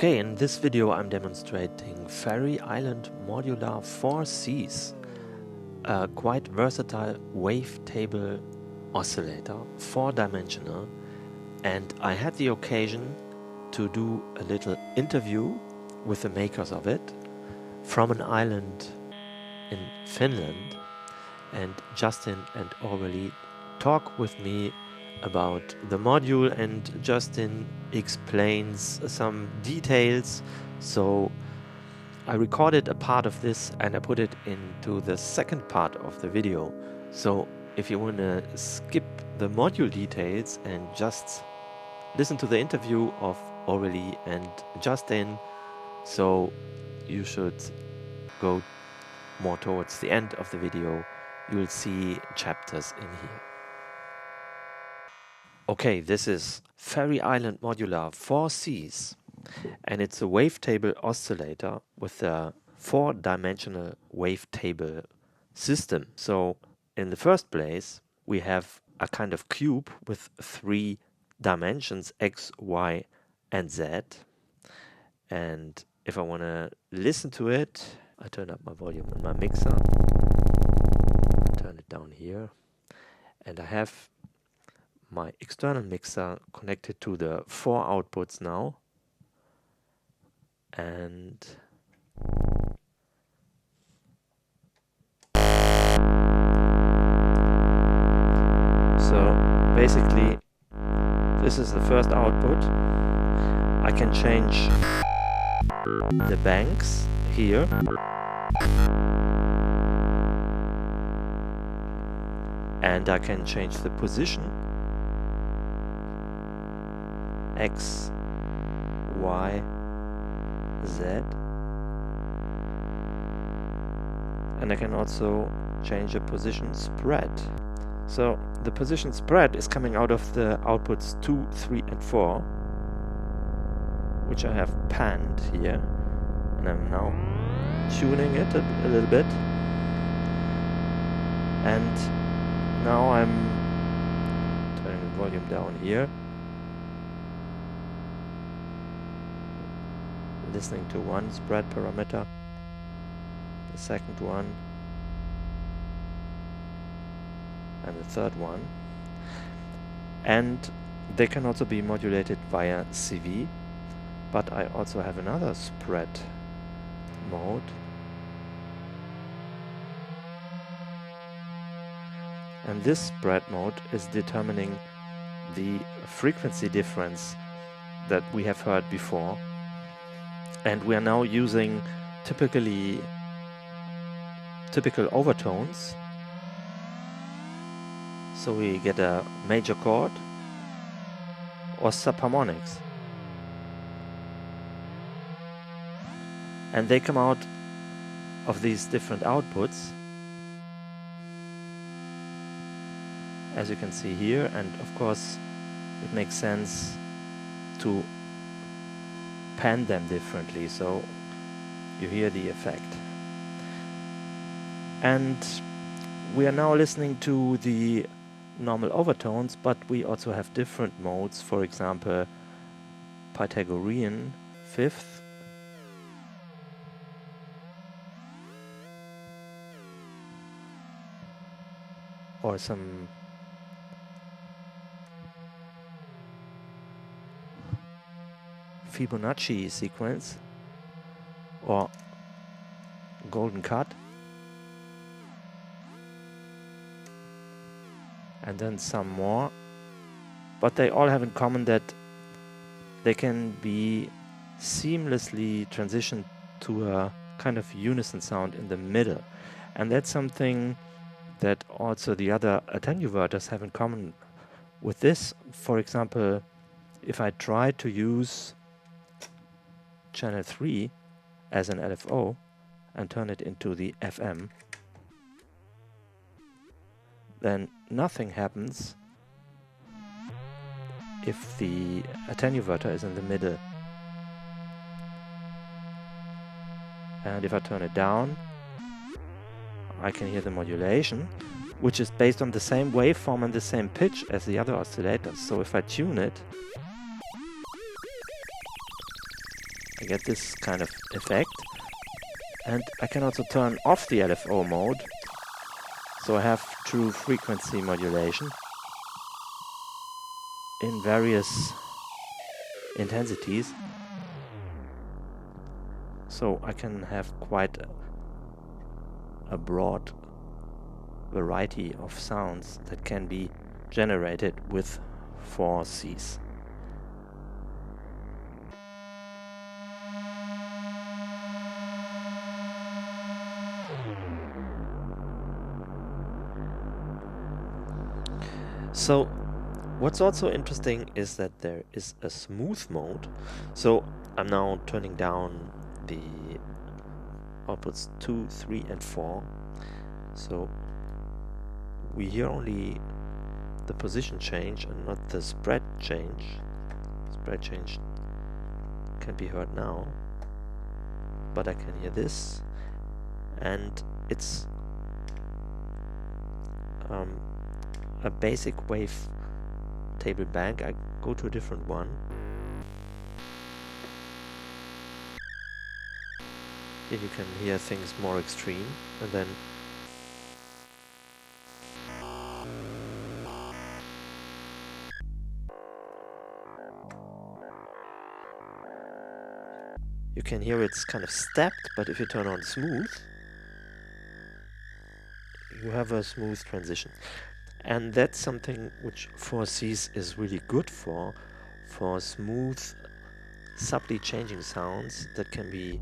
Okay, in this video I'm demonstrating Ferry Island Modular 4Cs, a quite versatile wavetable oscillator, 4-dimensional, and I had the occasion to do a little interview with the makers of it from an island in Finland, and Justin and Aurelie talk with me about the module, and Justin explains some details. So I recorded a part of this and I put it into the second part of the video. So if you want to skip the module details and just listen to the interview of Aurelie and Justin, so you should go more towards the end of the video. You will see chapters in here. Okay, this is Ferry Island Modular 4Cs, and it's a wavetable oscillator with a 4-dimensional wavetable system. So in the first place, we have a kind of cube with 3 dimensions, X, Y, and Z. And if I want to listen to it, I turn up my volume on my mixer, turn it down here, and I have my external mixer connected to the 4 outputs now, and so basically this is the first output. I can change the banks here, and I can change the position X, Y, Z, and I can also change the position spread. So the position spread is coming out of the outputs 2, 3 and 4, which I have panned here, and I'm now tuning it a little bit, and now I'm turning the volume down here, listening to one spread parameter, the second one, and the third one. And they can also be modulated via CV, but I also have another spread mode. And this spread mode is determining the frequency difference that we have heard before. And we are now using typical overtones. So we get a major chord or subharmonics. And they come out of these different outputs, as you can see here, and of course it makes sense to pan them differently, so you hear the effect. And we are now listening to the normal overtones, but we also have different modes, for example Pythagorean fifth, or some Fibonacci sequence, or golden cut, and then some more, but they all have in common that they can be seamlessly transitioned to a kind of unison sound in the middle. And that's something that also the other attenuverters have in common with this. For example, if I try to use channel 3 as an LFO and turn it into the FM, then nothing happens if the attenuverter is in the middle. And if I turn it down, I can hear the modulation, which is based on the same waveform and the same pitch as the other oscillators. So if I tune it, I get this kind of effect. And I can also turn off the LFO mode, so I have true frequency modulation in various intensities. So I can have quite a broad variety of sounds that can be generated with 4 Cs. So what's also interesting is that there is a smooth mode. So I'm now turning down the outputs 2, 3 and 4. So we hear only the position change and not the spread change. Spread change can be heard now, but I can hear this, and it's a basic wave table bank. I go to a different one. Here you can hear things more extreme, and then you can hear it's kind of stepped, but if you turn on smooth, you have a smooth transition. And that's something which 4Cs is really good for smooth, subtly changing sounds that can be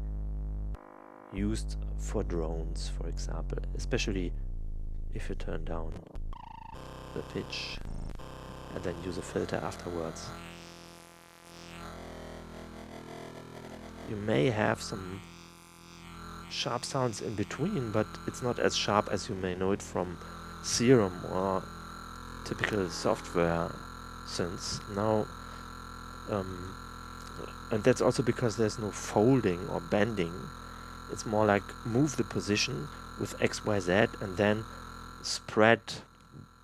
used for drones, for example, especially if you turn down the pitch and then use a filter afterwards. You may have some sharp sounds in between, but it's not as sharp as you may know it from Serum or typical software synths. Now, and that's also because there's no folding or bending. It's more like move the position with X, Y, Z and then spread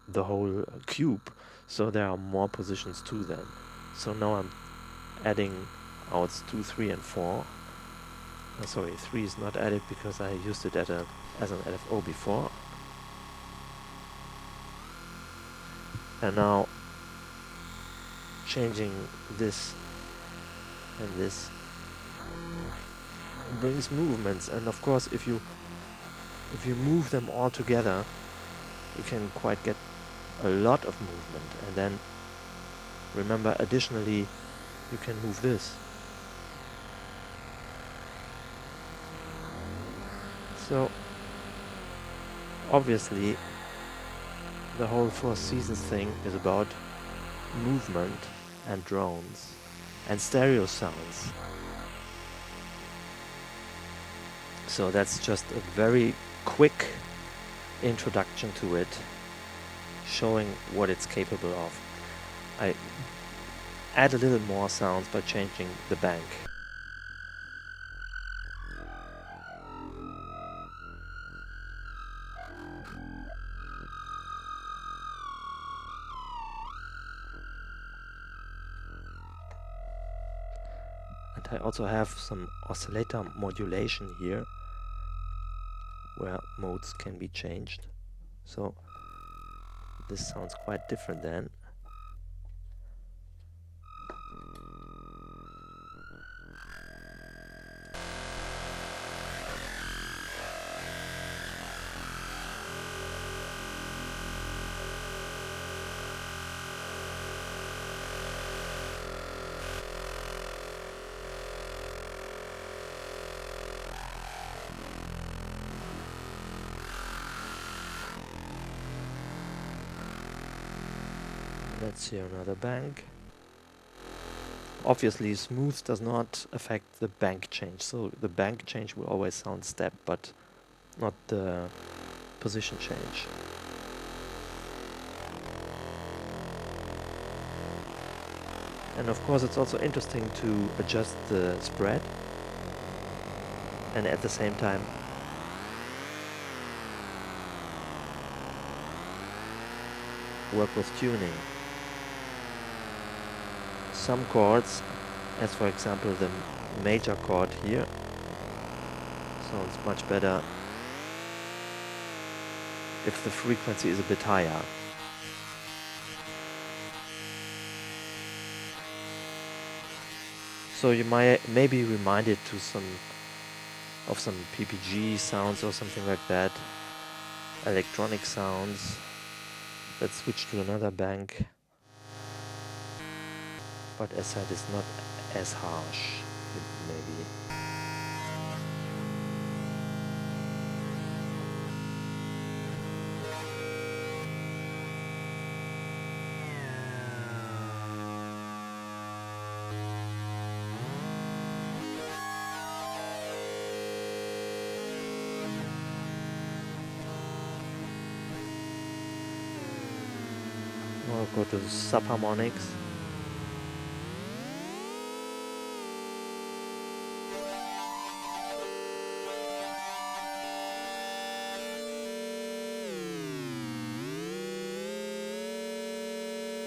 the whole cube, so there are more positions to them. So now I'm adding outs 2, 3 and 4. Sorry, 3 is not added because I used it as an LFO before. And now changing this and this brings movements, and of course if you move them all together, you can quite get a lot of movement. And then remember, additionally, you can move this. So obviously the whole 4 Seasons thing is about movement and drones and stereo sounds. So that's just a very quick introduction to it, showing what it's capable of. I add a little more sounds by changing the bank. And I also have some oscillator modulation here, where modes can be changed. So this sounds quite different then. Let's hear another bank. Obviously smooth does not affect the bank change, so the bank change will always sound step, but not the position change. And of course it's also interesting to adjust the spread and at the same time work with tuning. Some chords, as for example the major chord here. Sounds much better if the frequency is a bit higher. So you may be reminded to some PPG sounds or something like that, electronic sounds. Let's switch to another bank. But as said, it's not as harsh, maybe. I'll go to subharmonics.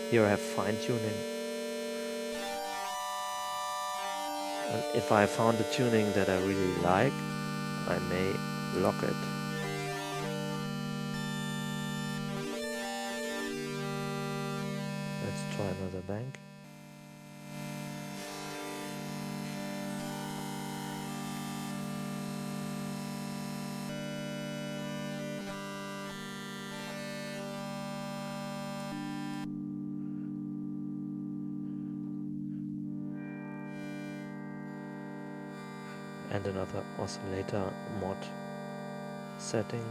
Here I have fine tuning. And if I found a tuning that I really like, I may lock it. Let's try another bank. And another oscillator mod setting.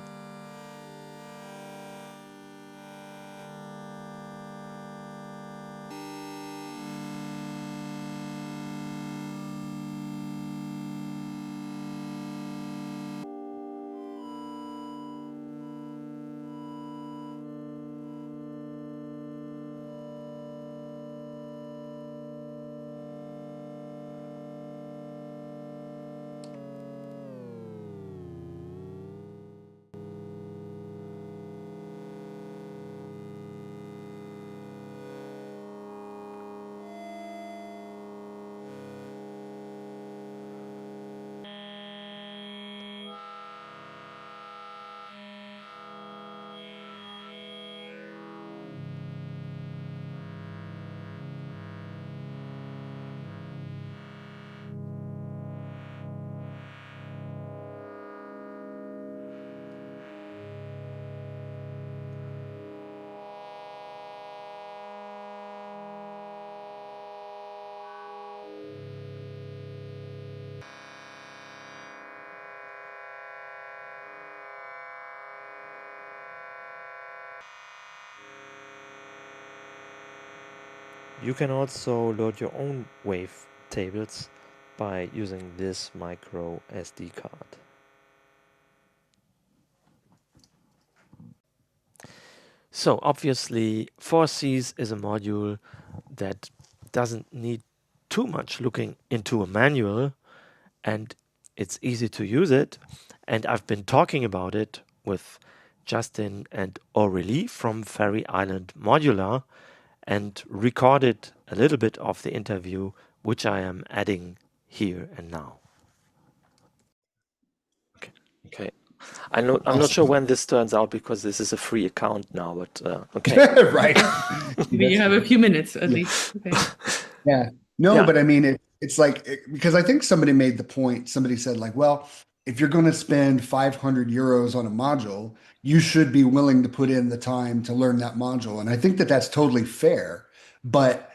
You can also load your own wave tables by using this micro SD card. So obviously 4Cs is a module that doesn't need too much looking into a manual, and it's easy to use it. And I've been talking about it with Justin and Aurelie from Ferry Island Modular and recorded a little bit of the interview, which I am adding here and now. Okay. I'm not sure when this turns out because this is a free account now, but okay. Right. Maybe you have a few minutes at least. Okay. Yeah. No, Yeah. but I mean, it's like, because I think somebody made the point, somebody said like, well, if you're going to spend 500 euros on a module, you should be willing to put in the time to learn that module. And I think that that's totally fair, but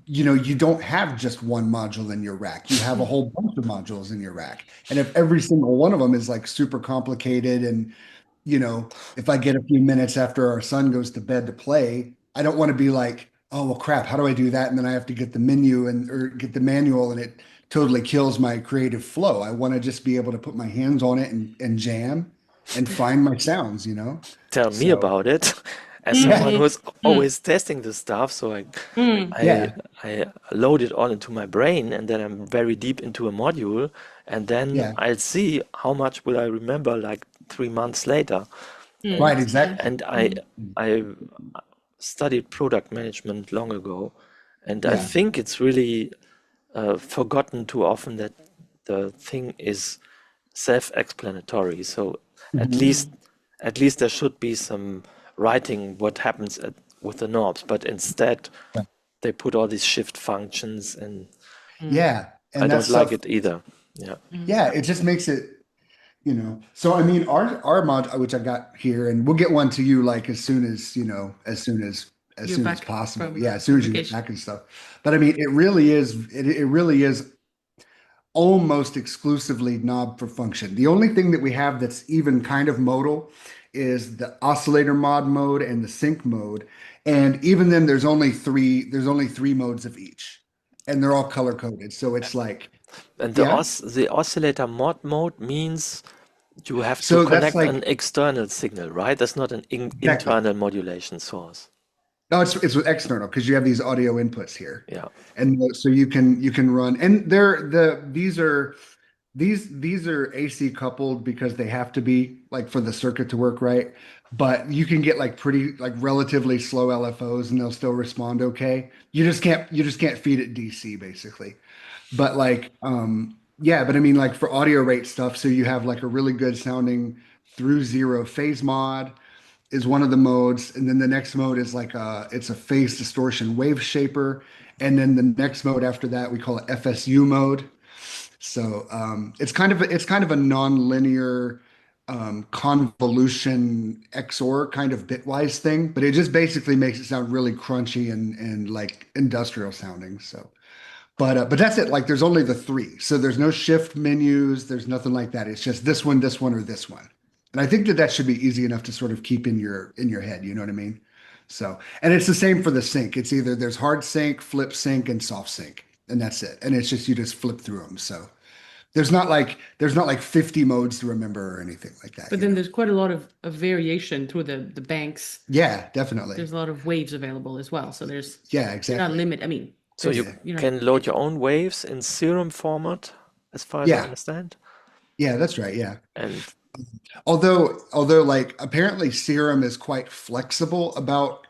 you don't have just one module in your rack. You have a whole bunch of modules in your rack. And if every single one of them is like super complicated and if I get a few minutes after our son goes to bed to play, I don't want to be like, oh, well, crap, how do I do that? And then I have to get the menu or get the manual and it totally kills my creative flow. I want to just be able to put my hands on it and jam and find my sounds, Tell me about it. As someone who's always testing this stuff, so I load it all into my brain and then I'm very deep into a module and then I'll see how much will I remember like 3 months later. Right, exactly. And I studied product management long ago, and I think it's really forgotten too often that the thing is self-explanatory. So at Mhm. least there should be some writing what happens with the knobs, but instead Right. they put all these shift functions, and Yeah, I and that don't like stuff. it either. Yeah. Yeah, it just makes it, So I mean, our mod, which I got here, and we'll get one to you like as soon as as You're soon as back possible. from Yeah, as soon as you get vacation. back and stuff. But I mean, it really is almost exclusively knob for function. The only thing that we have that's even kind of modal is the oscillator mod mode and the sync mode. And even then there's only three modes of each. And they're all color coded. So it's like, And yeah. the oscillator mod mode means you have to So that's connect an like external signal, right? That's not an exactly. internal modulation source. No, it's with external because you have these audio inputs here. Yeah. And so you can run, and these are AC coupled because they have to be, like, for the circuit to work right. But you can get like pretty, like, relatively slow LFOs and they'll still respond okay. You just can't feed it DC basically. But like, yeah, but I mean, like, for audio rate stuff, so you have like a really good sounding through zero phase mod is one of the modes, and then the next mode is like it's a phase distortion wave shaper, and then the next mode after that we call it FSU mode. So it's kind of a non-linear convolution XOR kind of bitwise thing, but it just basically makes it sound really crunchy and like industrial sounding. So, but that's it. Like, there's only the three, so there's no shift menus. There's nothing like that. It's just this one, or this one. And I think that that should be easy enough to sort of keep in your head. You know what I mean? So, and it's the same for the sync. It's either there's hard sync, flip sync, and soft sync, and that's it. And it's just you just flip through them. So there's not like 50 modes to remember or anything like that. But You then know? there's quite a lot of variation through the banks. Yeah, definitely. There's a lot of waves available as well. So Yeah, you're not exactly. limit. I mean, So you there's, can load your own waves in serum format, as far as I Yeah, understand. yeah, that's right. Yeah. And Although like apparently Serum is quite flexible about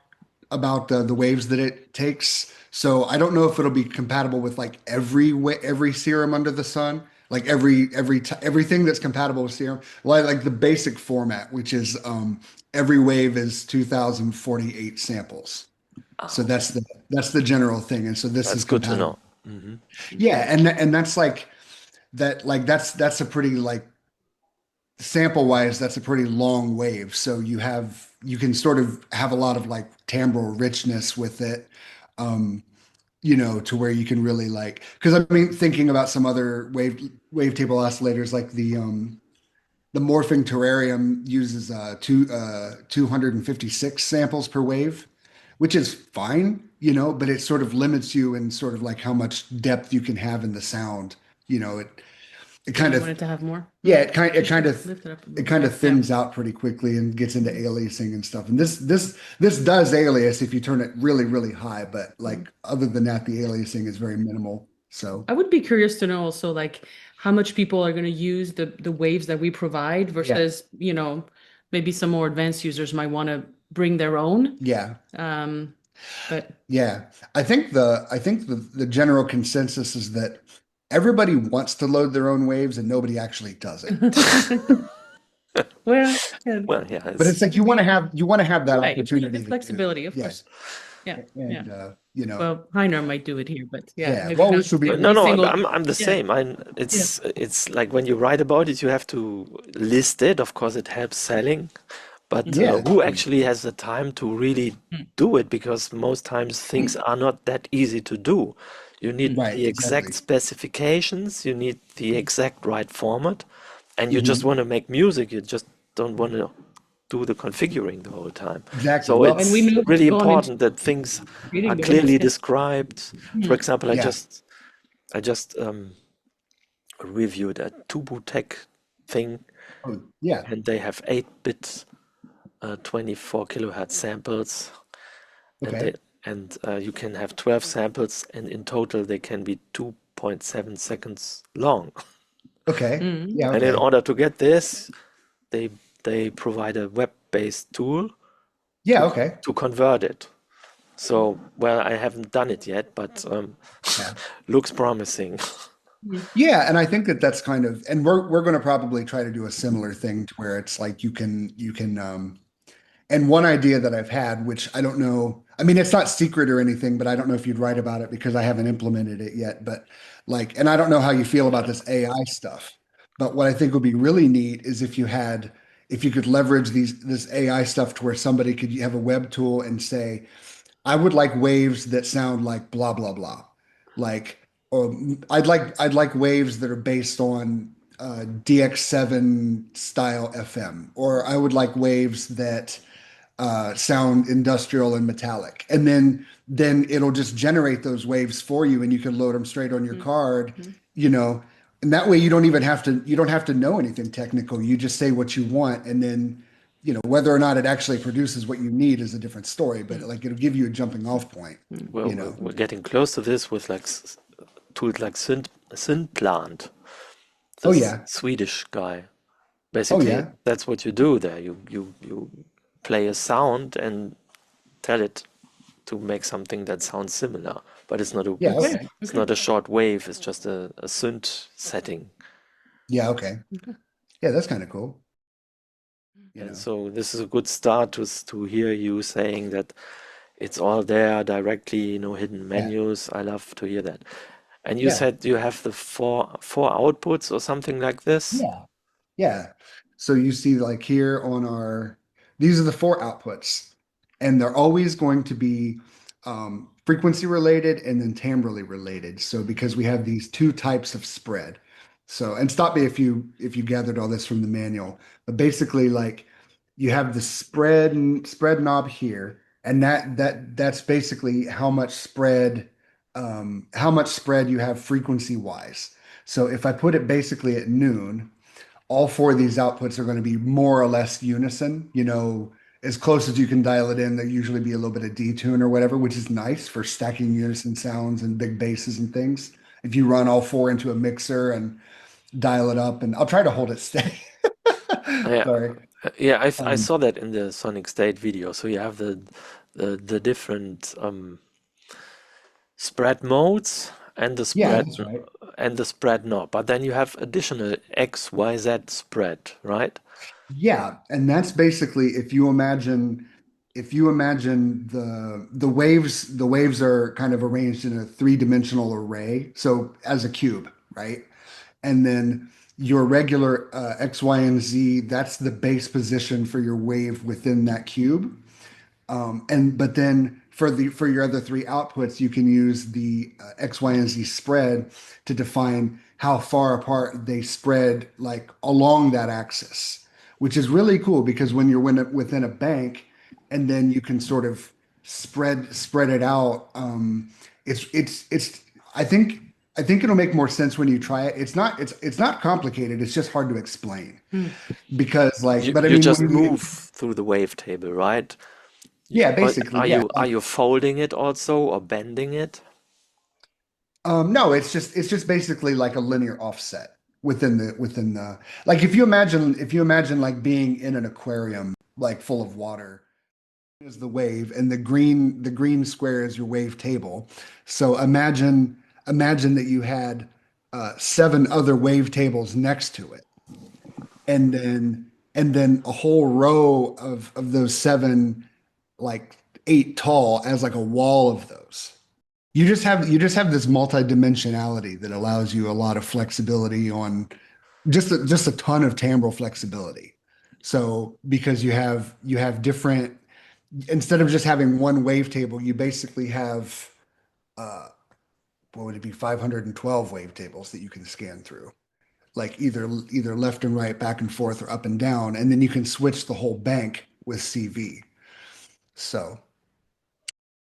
the waves that it takes. So I don't know if it'll be compatible with like every Serum under the sun, like everything that's compatible with Serum, like the basic format, which is every wave is 2048 samples. So oh, that's the general thing, and so this is that's good to compatible. know. Hmm. Yeah, and that's like that's a pretty, like, sample wise, that's a pretty long wave. So you can sort of have a lot of like timbral richness with it. To where you can really, like, because I mean, thinking about some other wavetable oscillators, like the morphing terrarium uses 256 samples per wave, which is fine, but it sort of limits you in sort of like how much depth you can have in the sound. It so kind you of wanted to have more. Yeah, Lift it up a it little kind bit. of thins out pretty quickly and gets into aliasing and stuff. And this does alias if you turn it really, really high, but Yeah. like other than that, the aliasing is very minimal. So I would be curious to know also like how much people are going to use the waves that we provide yeah, versus, maybe some more advanced users might want to bring their own. yeah, Um, but yeah. I think the general consensus is that everybody wants to load their own waves and nobody actually does it. well, yeah, Well, yeah, But it's it's like you want to have that right. opportunity The to do it. flexibility, of Yeah. course. Yeah, yeah. And Well, Heiner might do it here, but yeah, yeah. maybe Well, not which would be no, every no. single. I'm the Yeah, same. I yeah. it's like when you write about it, you have to list it. Of course, it helps selling, but yeah, Mhm. it's who true. actually has the time to really Mm. do it? Because most times things are not that easy to do. You need Right, the exact exactly. specifications, you need the exact right format, and you just Mhm. want to make music. You just don't want to do the configuring the whole time. Exactly. So Well, And we it's know really you've gone into important that things are creating the waves. clearly Yeah. described. For Mm. example, yeah. I just reviewed a Tubu Tech thing, Oh, yeah. and they have 8-bit 24 kilohertz samples, and Okay. you can have 12 samples, and in total they can be 2.7 seconds long. Okay. Mm. Yeah. And in Okay. order to get this, they provide a web-based tool Yeah. to Okay. convert it. So, well, I haven't done it yet, but Yeah. looks promising. Yeah, and I think that that's kind of, and we're going to probably try to do a similar thing to where it's like you can. And one idea that I've had, which I don't know, I mean, it's not secret or anything, but I don't know if you'd write about it because I haven't implemented it yet. But like, and I don't know how you feel about this AI stuff, but what I think would be really neat is if you could leverage this AI stuff to where somebody could have a web tool and say, I would like waves that sound like blah blah blah, like, or I'd like waves that are based on DX7 style FM, or I would like waves that sound industrial and metallic, and then it'll just generate those waves for you, and you can load them straight on your card, Mhm. you know, and that way you don't have to know anything technical. You just say what you want, and then whether or not it actually produces what you need is a different story, but like it'll give you a jumping off point, Well, you know. we're getting close to this with like tools like Synthland, Oh this yeah. Swedish guy. Oh Basically, yeah. that's what you do there. You play a sound and tell it to make something that sounds similar, but Yeah. Okay. Okay. it's Okay. not a short wave. It's just a synth setting. Yeah. Okay. Okay. Yeah, that's kind of cool. You And know. so this is a good start to hear you saying that it's all there directly, hidden Yeah. menus. I love to hear that. And you Yeah. said you have the four outputs or something like this. Yeah. Yeah. So you see, like here on these are the four outputs, and they're always going to be frequency related and then timbrally related. So because we have these two types of spread. So, and stop me if you gathered all this from the manual, but basically, like you have the spread knob here, and that's basically how much spread you have frequency wise. So if I put it basically at noon, all four of these outputs are going to be more or less unison, as close as you can dial it in. There usually be a little bit of detune or whatever, which is nice for stacking unison sounds and big basses and things. If you run all four into a mixer and dial it up, and I'll try to hold it steady. Yeah, Sorry. yeah, I Um, saw that in the Sonic State video. So you have the different spread modes and the yeah, spread that's right. knob, but then you have additional X, Y, Z spread, right? Yeah, and that's basically if you imagine the waves are kind of arranged in a three-dimensional array, so as a cube, right? And then your regular X, Y, and Z, that's the base position for your wave within that cube. And but then for your other three outputs, you can use the X, Y, and Z spread to define how far apart they spread, like along that axis, which is really cool because when you're within a bank, and then you can sort of spread it out. It's. I think I think it'll make more sense when you try it. It's not complicated. It's just hard to explain Mm. because like, You but I you mean just when you, move through the wavetable, right? yeah, Or basically, are yeah. you folding it also or bending it? No, it's just basically like a linear offset within the like if you imagine like being in an aquarium like full of water is the wave, and the green square is your wave table. So imagine that you had seven other wave tables next to it, and then a whole row of those seven, like eight tall, as like a wall of those. You just have this multidimensionality that allows you a lot of flexibility on just a ton of timbral flexibility. So because you have different, instead of just having one wavetable, you basically have uh what would it be, 512 wavetables that you can scan through, like either left and right, back and forth, or up and down, and then you can switch the whole bank with CV. So,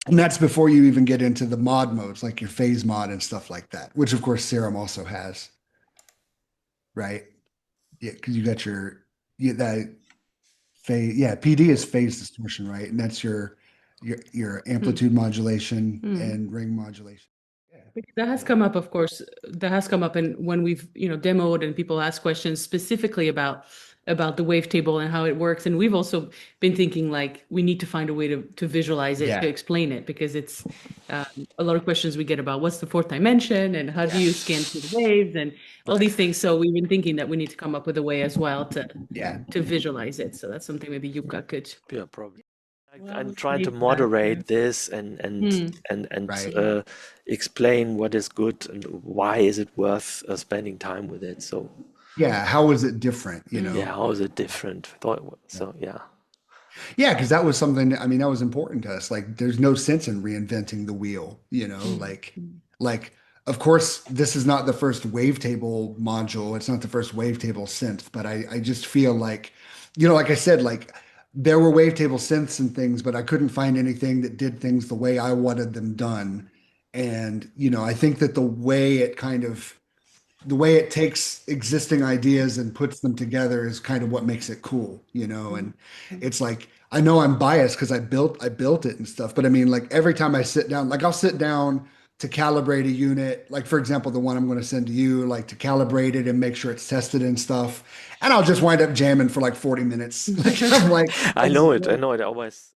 and that's before you even get into the mod modes, like your phase mod and stuff like that, which of course Serum also has, right? Yeah, because you got your, yeah, that phase, yeah, PD is phase distortion, right? And that's your Mm. amplitude modulation Mm. and ring modulation. Yeah, Because that has yeah, come up, of course, that has come up and when we've, demoed and people ask questions specifically about about the wavetable and how it works. And we've also been thinking like we need to find a way to visualize it, Yeah. to explain it, because it's a lot of questions we get about what's the fourth dimension and how do you scan through the waves and all these things. So we've been thinking that we need to come up with a way as well Yeah. to visualize it. So that's something maybe Yuka could. Yeah, probably. Well, I'm we'll trying to save that. moderate this and Right. explain what is good and why is it worth spending time with it. So Yeah. How is it different, you Mm. yeah, know? how is it different? So yeah, Yeah, because that was something, I mean, that was important to us. Like, there's no sense in reinventing the wheel, you know, Mm. like, of course, this is not the first wavetable module. It's not the first wavetable synth, but I just feel like, you know, like I said, like there were wavetable synths and things, but I couldn't find anything that did things the way I wanted them done. And, you know, I think that the way it takes existing ideas and puts them together is kind of what makes it cool, you know. And it's like I know I'm biased because I built it and stuff, but I mean, like every time I sit down, like I'll sit down to calibrate a unit, like for example, the one I'm going to send to you, like to calibrate it and make sure it's tested and stuff, and I'll just wind up jamming for like 40 minutes. Like I'm like, I know it. I know it. I always.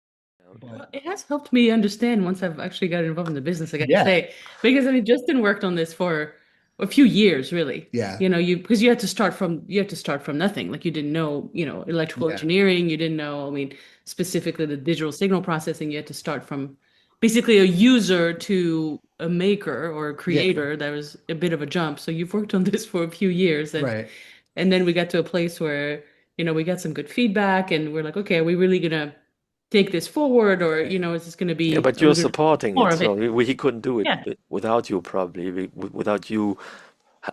Well, but it has helped me understand once I've actually got involved in the business, I gotta yeah, say, because I mean, Justin worked on this for a few years, really. yeah, You know, because you had to start from nothing. Like you didn't know, electrical yeah, engineering, you didn't know, I mean, specifically the digital signal processing, you had to start from basically a user to a maker or a yeah, creator. That was a bit of a jump. So you've worked on this for a few years right. and then we got to a place where, we got some good feedback and we're like, okay, are we really gonna take this forward or, Right. is this gonna Yeah, be, but are we you're gonna do supporting more it, of so it? he couldn't do it Yeah. without you, probably, without you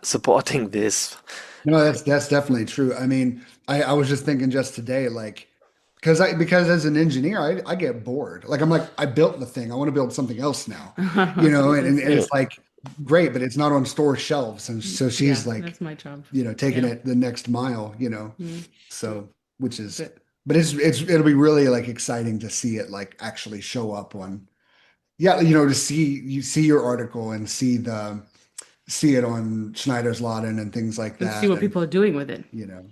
supporting this. No, that's definitely true. I mean, I was just thinking just today, like, because as an engineer, I get bored. Like I'm like, I built the thing. I want to build something else now, you know, and Yeah, it's like great, but it's not on store shelves. And so she's Yeah, like, that's my job. you know, taking Yeah. it the next mile, you know. Mm. So which is But but it'll be really like exciting to see it like actually show up on, yeah, you know, to see your article and see it on Schneider's Laden and things like and see that. what And people are doing with it. you know.